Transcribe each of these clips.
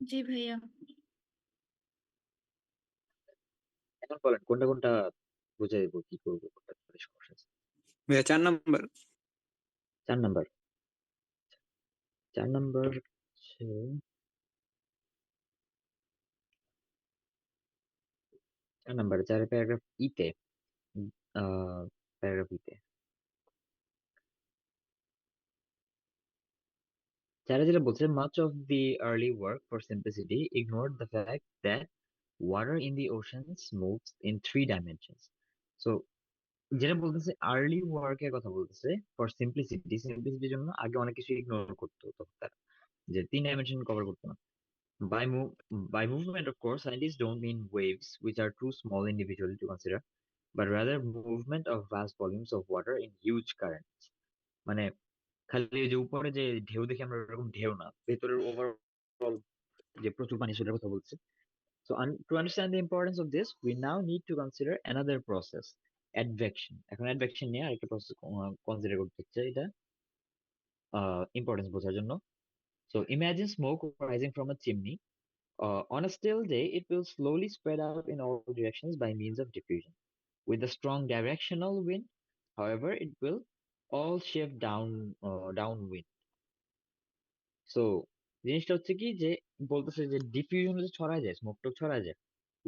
জি ভাইয়া। এখন বলেন কোনটা কোনটা বুঝাই দেবো, কি করবো, কোনটা কোনটা সমস্যা আছে। ভাইয়া 4 নাম্বার। 4 নাম্বার। 4 নাম্বার হচ্ছে 4 নাম্বার, 4 প্যারাগ্রাফ ইতে, আহ প্যারাগ্রাফ ইতে যারা যেটা বলছে, much of the early work for simplicity ignored the fact that water in the oceans moves in 3 dimensions. So যেটা বলতেছে আর্লি ওয়ার্কের কথা বলতেছে, ফর সিম্পলিসিটির জন্য আগে অনেক কিছু ইগনোর করতে হতো তারা, যে 3 ডাইমেনশন কভার করতো না। By move by movement, of course, scientists don't mean waves, which are too small individually to consider, but rather movement of vast volumes of water in huge currents. মানে খালি ওই যে উপরে যে ঢেউ দেখি আমরা, ওরকম ঢেউ না, ভেতরের ওভারঅল যে প্রচুর পানি সেটার কথা বলছে। So to understand the importance of this, we now need to consider another process, advection. এখন advection নিয়ে আরেকটা প্রসেস কনসিডার করতে হচ্ছে, এটা ইম্পর্টেন্স বোঝার জন্য। So imagine smoke rising from a chimney. On a still day, it will slowly spread out in all directions by means of diffusion. With a strong directional wind, however, it will all shift downwind. So জিনিসটা হচ্ছে কি যে, বলতেছে যে diffusion ছড়ায় যায়, smoke টক ছড়ায় যায়।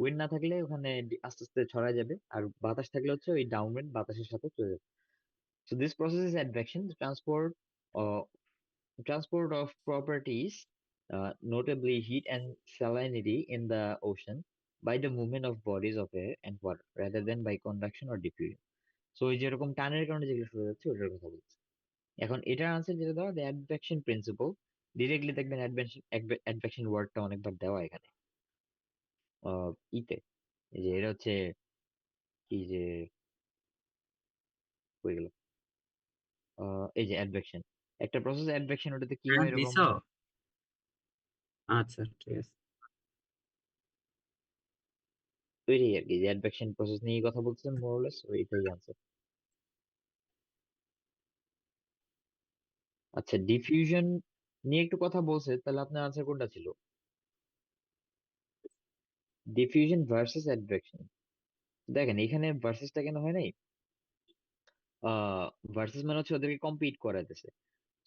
উইন্ড না থাকলে ওখানে আস্তে আস্তে ছড়ায় যাবে, আর বাতাস থাকলে হচ্ছে ওই ডাউনউইন্ড বাতাসের সাথে চলে যাবে। So this process is advection, the uh, transport of properties, notably heat and salinity in the ocean, by the movement of bodies of air and water rather than by conduction or diffusion. So এই যেরকম টানের কারণে যেগুলো শুরু যাচ্ছে ওটার কথা বলছি। এখন এটার আনসার যেটা দেওয়া, অ্যাডভেকশন প্রিন্সিপল, ডিরেক্টলি দেখবেন অ্যাডভেকশন ওয়ার্ডটা অনেকবার দেওয়া এখানে ইতে, এই যে এটা হচ্ছে কি যে হয়ে গেল, এই যে অ্যাডভেকশন, একটা প্রসেস অ্যাডভেকশন, ওটাতে কি হ্যাঁ হয় এরকম। দিছ। আচ্ছা ঠিক আছে। তৈরি আর কি, যে অ্যাডভেকশন প্রসেস নিয়ে কথা বলছেন মোরলেস, ওইটাই আনসার। আচ্ছা, ডিফিউশন নিয়ে একটু কথা বলছে, তাহলে আপনার আনসার কোনটা ছিল? Diffusion versus advection. দেখেন এখানে ভার্সেসটা কেন হয় নাই, ভার্সেস মানে হচ্ছে ওদেরকে কম্পিট করাইতেছে।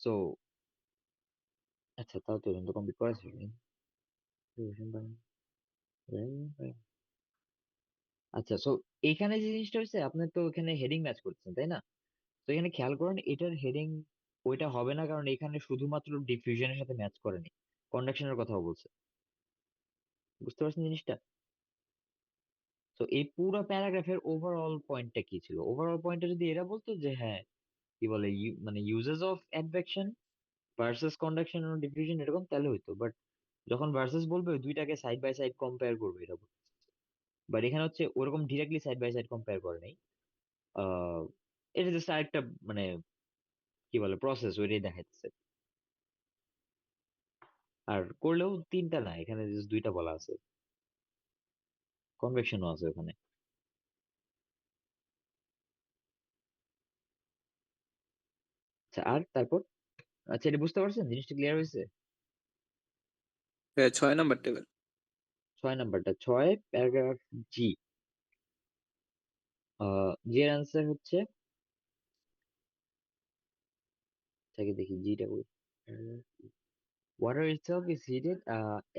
সো আচ্ছা, তাও তো কম্পিট করাইছে। আচ্ছা, সো এখানে যে জিনিসটা হচ্ছে, আপনার তো এখানে হেডিং ম্যাচ করছেন তাই না? তো এখানে খেয়াল করেন এটার হেডিং ওইটা হবে না, কারণ এখানে শুধুমাত্র ডিফিউশনের সাথে ম্যাচ করেনি, কন্ডাকশনের কথাও বলছে। বুঝতে পারছেন জিনিসটা? তো এই পুরো প্যারাগ্রাফের ওভারঅল পয়েন্টটা কি ছিল? ওভারঅল পয়েন্টটা যদি এরা বলতো যে হ্যাঁ, কি বলে, মানে uses of advection versus conduction ও ডিফিউশন এরকম, তাহলে হইতো। বাট যখন ভার্সেস বলবে, ওই দুইটাকে সাইড বাই সাইড কম্পেয়ার করবে এটা। বাট এখানে হচ্ছে ওরকম directly side by side compare করে নাই। আহ এটা জাস্ট আরেকটা, মানে কি বলে, প্রসেস ওইটাই দেখাচ্ছে। আর করলেও তিনটা না, এখানে জাস্ট দুইটা বলা আছে, কনভেকশনও আছে ওখানে। আচ্ছা, আর তারপর, আচ্ছা এটা বুঝতে পারছেন, জিনিসটা ক্লিয়ার হয়েছে? ভাইয়া 6 নাম্বার টেবিল। 6 নাম্বারটা, 6 প্যারাগ্রাফ জি। জি এর আনসার হচ্ছে, তাকে দেখি জিটা কই। Water itself is heated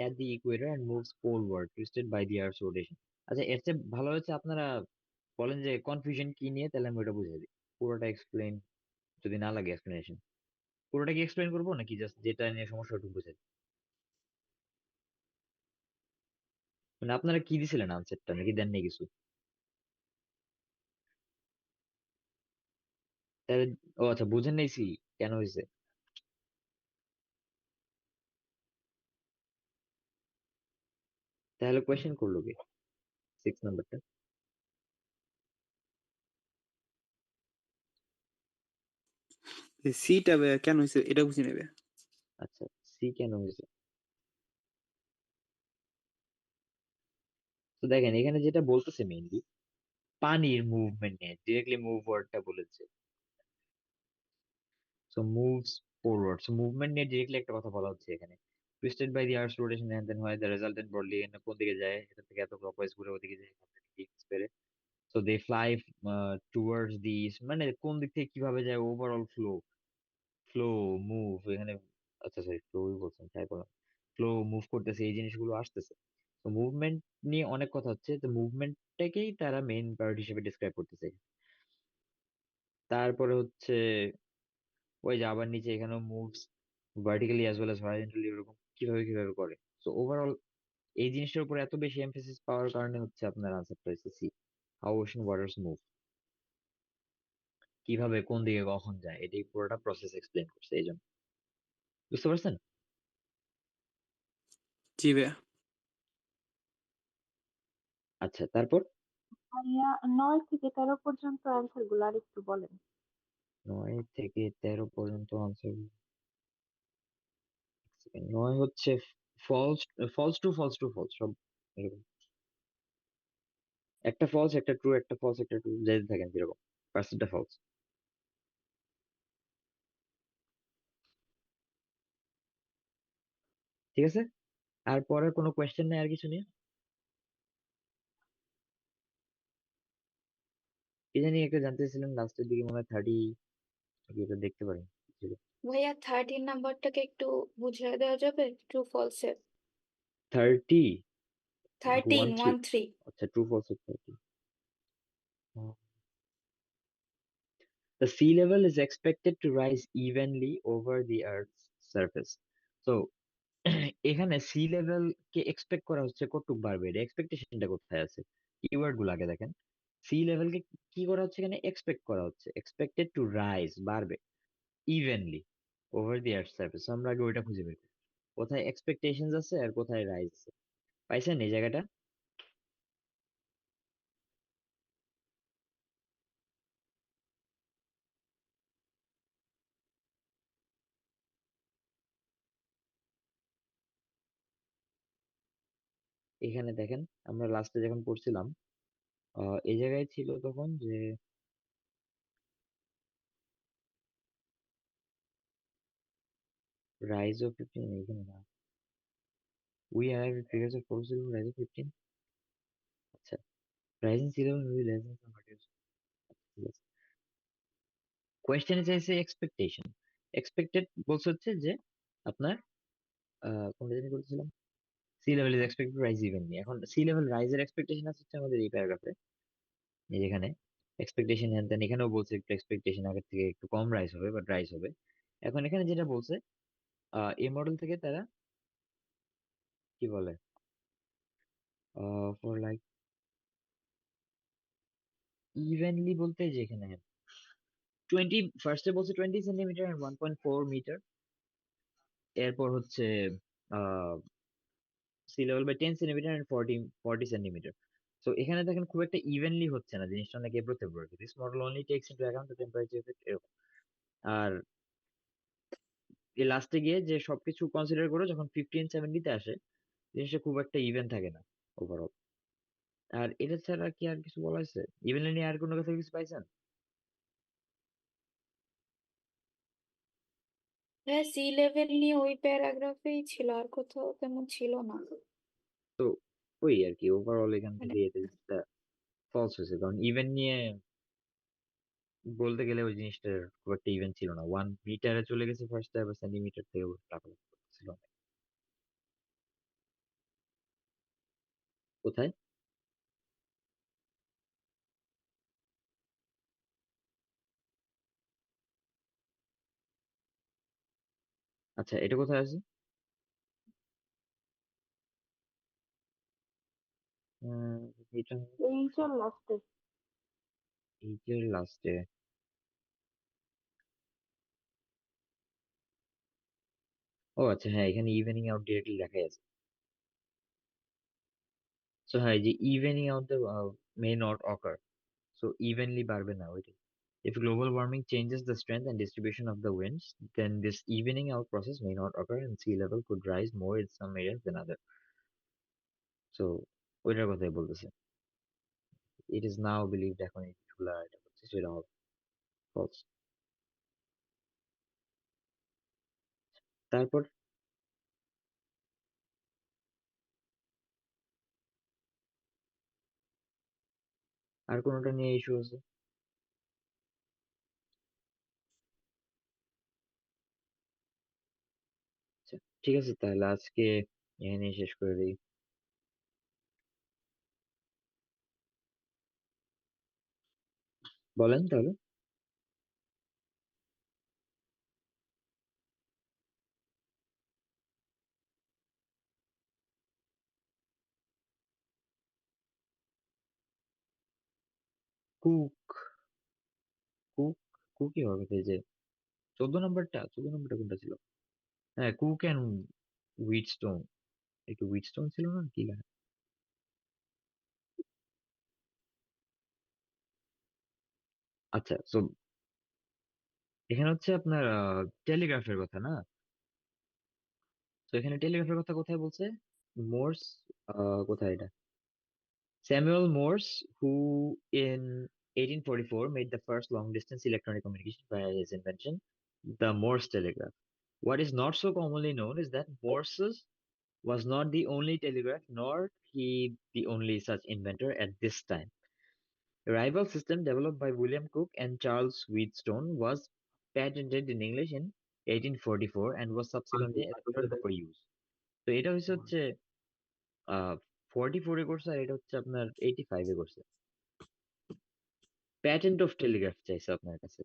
at the equator and moves poleward, twisted by the Earth's rotation. আচ্ছা, এর চেয়ে ভালো হচ্ছে আপনারা বলেন যে কনফিউশন কি নিয়ে, তাহলে আমি ওটা বুঝাই দিই। পুরোটা এক্সপ্লেন যদি না লাগে, এক্সপ্লেনেশন পুরোটা কি এক্সপ্লেন করবো, নাকি জাস্ট যেটা নিয়ে সমস্যা ওটুকু বুঝাই দিই? মানে আপনারা কি দিছিলেন আনসারটা, নাকি দেননি কিছু? তাহলে, ও আচ্ছা, বুঝেন নাই সি কেন হয়েছে। তাহলে কোয়েশ্চেন করলো কি 6 নাম্বারটা? সিটা ভাইয়া কেন হয়েছে এটা বুঝে নেবে। আচ্ছা, সি কেন হয়েছে, তো দেখেন এখানে যেটা বলতেছে মেইনলি পানির মুভমেন্ট নিয়ে, ডিরেক্টলি মুভ ওয়ার্ডটা বলেছে। So moves forward, so movement নিয়ে ডিরেক্টলি একটা কথা বলা হচ্ছে এখানে। twisted by the Earth's rotation and then হয় the resultant broadly কোন দিকে যায় এটা থেকে এত clockwise ঘুরে ওদিকে যায় হেমিস্ফিয়ারে। So they fly towards the মানে কোন দিক থেকে কিভাবে যায় ওভারঅল ফ্লো মুভ এখানে, আচ্ছা সরি ফ্লোই বলছেন তাই বললাম, ফ্লো মুভ করতেছে এই জিনিসগুলো আসতেছে। তো মুভমেন্ট নিয়ে অনেক কথা হচ্ছে, তো মুভমেন্টটাকেই তারা মেইন পার্ট হিসেবে ডিসক্রাইব করতেছে। তারপরে হচ্ছে ওই যে আবার নিচে এখানেও moves vertically as well as horizontally, এরকম কিভাবে কিভাবে করে। তো ওভারঅল এই জিনিসটার উপর এত বেশি এমফেসিস পাওয়ার কারণে হচ্ছে আপনার আনসারটা হচ্ছে C, how ocean waters move, কিভাবে কোন দিকে কখন যায় এটাই পুরোটা প্রসেস এক্সপ্লেন করছে এই জন্য। বুঝতে পারছেন? জি ভাইয়া। আচ্ছা তারপর ভাইয়া 9 থেকে 13 পর্যন্ত অ্যান্সার গুলো আর একটু বলেন। 9 থেকে 13 পর্যন্ত আনসার। 9 হচ্ছে ফলস, ফলস টু সব এরকম, একটা ফলস একটা ট্রু একটা ফলস একটা ট্রু যেতে থাকেন যেরকম, পার্সেন্টটা ফলস। ঠিক আছে, আর পরের কোনো কোয়েশ্চেন নেই আর কিছু নিয়ে? কি জানি একটা জানতে চাইছিলেন লাস্টের দিকে মনে হয় 30, এটা দেখতে পারেন। ভাইয়া 13 নাম্বারটাকে একটু বুঝিয়ে দেওয়া যাবে ট্রু ফলসে? 30, 13 13, 13। আচ্ছা true false 30। The sea level is expected to rise evenly over the Earth's surface. So এখানে সি লেভেল কে এক্সপেক্ট করা হচ্ছে কতটুকু বাড়বে, এটা এক্সপেকটেশনটা কোথায় আছে? কিওয়ার্ড গুলো আগে দেখেন। সি লেভেল কে কি করা হচ্ছে এখানে, এক্সপেক্ট করা হচ্ছে, এক্সপেক্টেড টু রাইজ বাড়বে evenly over the earth surface. আমরা আগে ওইটা খুঁজে বের করি কোথায় এক্সপেকটেশনস আছে আর কোথায় রাইজ আছে। পাইছেন এই জায়গাটা? এখানে দেখেন, আমরা লাস্টে যখন পড়ছিলাম এই জায়গায় ছিল তখন যে রাইজ অফ 15, এখানে না, we have figures of force rise of 15। আচ্ছা, rising sea level maybe less than some. কোয়েশ্চেনে চাইছে এক্সপেকটেশন, এক্সপেক্টেড বলছে হচ্ছে যে আপনার কোনটা জানি বলছিলাম, sea level is expected to rise evenly. এখন সি লেভেল রাইজের এক্সপেকটেশন আছে হচ্ছে আমাদের এই প্যারাগ্রাফে, এই যেখানে এক্সপেকটেশন হ্যান ত্যান, এখানেও বলছে একটু এক্সপেকটেশন আগের থেকে একটু কম রাইজ হবে বাট রাইজ হবে। এখন এখানে যেটা বলছে এই মডেল থেকে তারা কি বলে ফর লাইক ইভেনলি বলতে যে এখানে 20, ফার্স্টে বলছে 20 সেন্টিমিটার এন্ড 1.4 মিটার, এরপর হচ্ছে sea level by 10 centimetre and 40 centimetre. তো এখানে দেখেন খুব একটা ইভেনলি হচ্ছে না জিনিসটা, অনেক এবড়ো থেবড়ো। This model only takes into account the temperature effect এরকম। আর এই লাস্টে গিয়ে যে সবকিছু কনসিডার করে যখন 1570 তে আসে জিনিসটা খুব একটা ইভেন থাকে না ওভারঅল। আর এটা ছাড়া কি আর কিছু বলা হয়েছে ইভেনলি নিয়ে, আর কোনো কথা কিছু পাইছেন? হ্যাঁ, সি লেভেল নিয়ে ওই প্যারাগ্রাফেই ছিল, আর কোথাও তেমন ছিল না। তো ওই আর কি ওভারঅল এখান মানে থেকে এটা জিনিসটা ফলস হয়েছে, কারণ ইভেন নিয়ে বলতে গেলে ওই জিনিসটার খুব একটা ইভেন ছিল না, 1 মিটারে চলে গেছে ফার্স্ট, আবার সেন্টিমিটার থেকে লাফালাফি করতেছিল। কোথায়? আচ্ছা এটা কোথায় আছে? এটা এইটার লাস্টে। এইচের লাস্টে। ও আচ্ছা হ্যাঁ, এখানে ইভেনিং আউট ডিরেক্টলি লেখাই আছে। সো হ্যাঁ, এই যে evening out the may not ochre, so evenly বাড়বে না ওইটাই। If global warming changes the strength and distribution of the winds, then this evening out process may not occur and sea level could rise more in some areas than other. So ওইটার কথাই বলতেছে। It is now believed এখন এই জিনিসগুলা এটা হচ্ছে সেটা হবে false। তারপর আর কোনোটা নিয়ে ইস্যু আছে? আচ্ছা, ঠিক আছে, তাহলে আজকে এখানে শেষ করে দিই। বলেন তাহলে। কুক কুক কুকই হবে, এই যে 14 নম্বরটা কোনটা ছিল? হ্যাঁ, কুক অ্যান্ড হুইটস্টোন। একটু হুইটস্টোন ছিল না, কি লেখা? আচ্ছা, তো এখানে হচ্ছে আপনার টেলিগ্রাফের কথা না? তো এখানে টেলিগ্রাফের কথা কোথায় বলছে? মোর্স, কোথায় এটা? Samuel Morse, who in 1844 made the first long-distance electronic communication by his invention, the Morse telegraph. What is not so commonly known is that Morse was not the only telegraph, nor he the only such inventor at this time. A rival system developed by William Cook and Charles Wheatstone was patented in English in 1844 and was subsequently adopted for use. তো এটা হচ্ছে 44-এ করছে, আর এটা হচ্ছে আপনার 85-এ করছে। Patent of Telegraph চাইছে আপনার কাছে,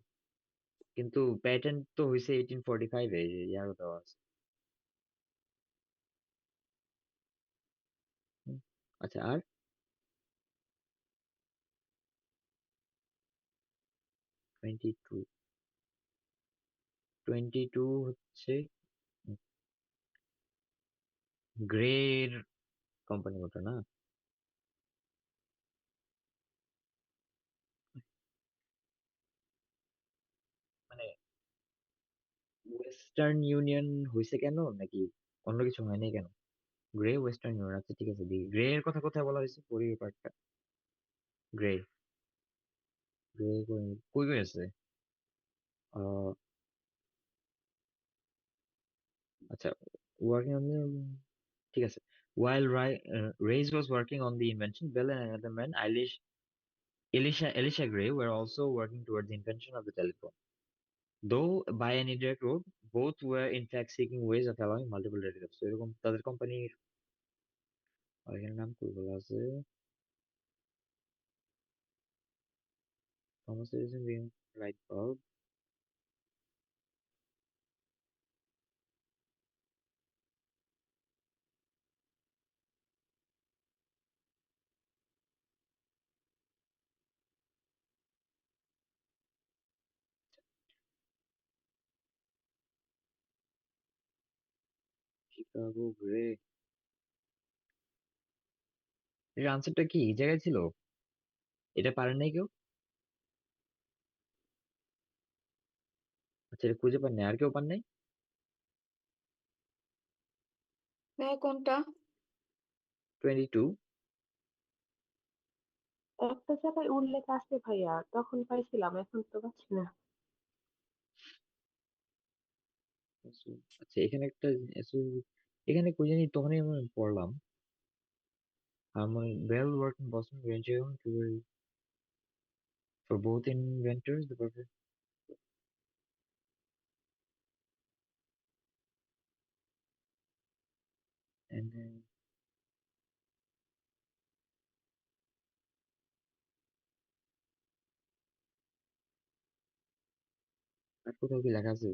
কিন্তু প্যাটেন্ট তো হয়েছে 1845-এ, ইয়ারও দেওয়া আছে। হুম, আচ্ছা, আর 22 22 হচ্ছে গ্রের কোম্পানি, ওটা না? মানে ওয়েস্টার্ন ইউনিয়ন হয়েছে কেন, নাকি অন্য কিছু হয়নি কেন? গ্রে ওয়েস্টার্ন ইউনিয়ন, আচ্ছা ঠিক আছে, দেখি গ্রে এর কথা কোথায় বলা হয়েছে, পরি পার্টটা। গ্রে গ্রে কই কই কই আছে? আহ, আচ্ছা, ওয়ার্কিং অন, ঠিক আছে। While Reyes was working on the invention, Bell and another man, Elisha Gray, were also working towards the invention of the telephone. Though by an indirect route, both were in fact seeking ways of allowing multiple relatives. So এরকম তাদের কোম্পানির এখানে নাম কি বলা আছে? Thomas Edison being light bulb. Chicago grey, এর আনসারটা কি এই জায়গায় ছিল? এটা পারেন নাই কেউ? আচ্ছা, এটা খুঁজে পান নাই, আর কেউ পান নাই? কোনটা? 22। একটা জায়গায় উল্লেখ আছে ভাইয়া, তখন পাইছিলাম, এখন তো পাচ্ছি না। আচ্ছা, এখানে একটা এখানে কই জানি, তখনই আমি পড়লাম Harmony Bell worked in Boston Rancher for both inventors, the perfect and আর কোথাও কি লেখা আছে?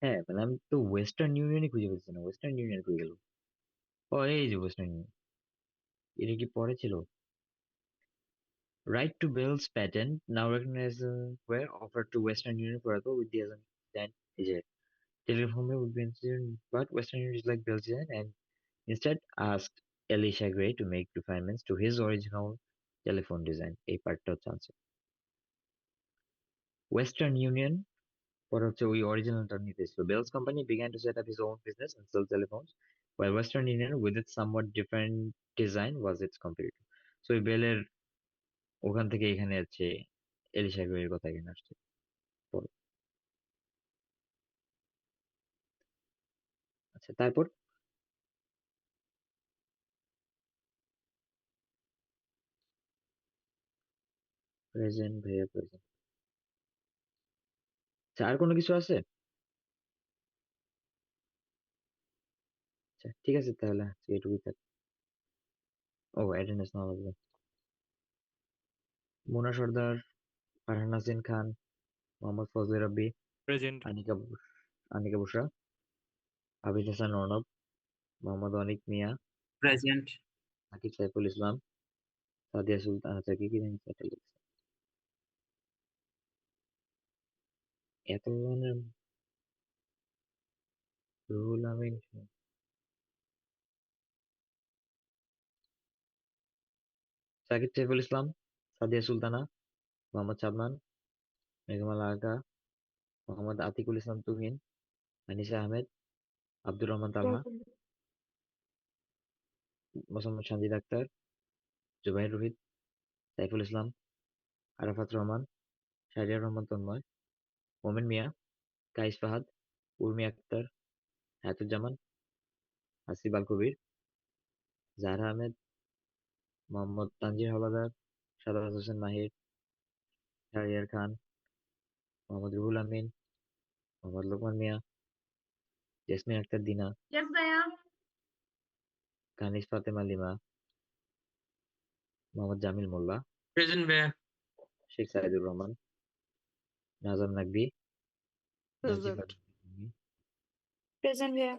হ্যাঁ, মানে আমি তো ওয়েস্টার্ন ইউনিয়নই খুঁজে পাচ্ছি না, ওয়েস্টার্ন ইউনিয়ন কই গেল? ও, এই যে ওয়েস্টার্ন ইউনিয়ন, এটা কি পরে ছিল? Right to Bell's patent, now recognized, were offered to Western Union Protocol with the assumption that is a telephone would be incident, but Western Union is like Bell's design and instead asked Elisha Gray to make refinements to his original telephone design. এই পার্টটা হচ্ছে answer. Western Union পরে হচ্ছে ওই অরিজিনালটা নিতে এসেছিল। Bell's company began to set up his own business and sell telephones, while Western Union, with its somewhat different design, was its competitor. So ওই বেলের ওখান থেকে এখানে হচ্ছে এলিশা গুয়ের কথা এখানে আসছে। পড়ো। আচ্ছা তারপর প্রেজেন্ট ভাইয়া প্রেজেন্ট। আচ্ছা আর কোনো কিছু আছে? আচ্ছা ঠিক আছে তাহলে আজকে এটুকুই থাক। ও অ্যাটেন্ডেন্স নেওয়া লাগবে। মোনা সর্দার, ফারহান নাজিন খান, মোহাম্মদ ফজলে রাব্বি, প্রেজেন্ট। আনিকা বুশরা, আবিদ হাসান অর্ণব, মোহাম্মদ অনিক মিয়া, প্রেজেন্ট। আকিব সাইফুল ইসলাম, সাদিয়া সুলতান। আচ্ছা কি কি জানি এটা লিখছে। এত ধরনের রুহুল আমিন, সাকিব সাইফুল ইসলাম, সাদিয়া সুলতানা, মোহাম্মদ শাবনান, মেঘমালা আগা, মোহাম্মদ আতিকুল ইসলাম তুহিন, আনিসা আহমেদ, আব্দুর রহমান তালহা, মোহাম্মদ সানজিদ আক্তার, জুবাইর রোহিত, সাইফুল ইসলাম, আরাফাত রহমান, শাহরিয়ার রহমান তন্ময়, মোমেন মিয়া, কাইস ফাহাদ, উর্মি আক্তার, হায়াতুজ্জামান, হাসিব আল কবির, জাহরা আহমেদ, মোহাম্মদ তানজির হলাদার, সাদাত হোসেন মাহির, শাহরিয়ার খান, মোহাম্মদ রুহুল আমিন, মোহাম্মদ লোকমান মিয়া, জেসমিন আক্তার দিনা, কানিজ ফাতেমা লিমা, মোহাম্মদ জামিল মোল্লা, প্রেজেন্ট ভাইয়া। শেখ সাইদুর রহমান, নাজাম নাকভি, নাজিফা প্রেজেন্ট ভাইয়া।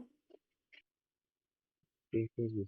বিবি,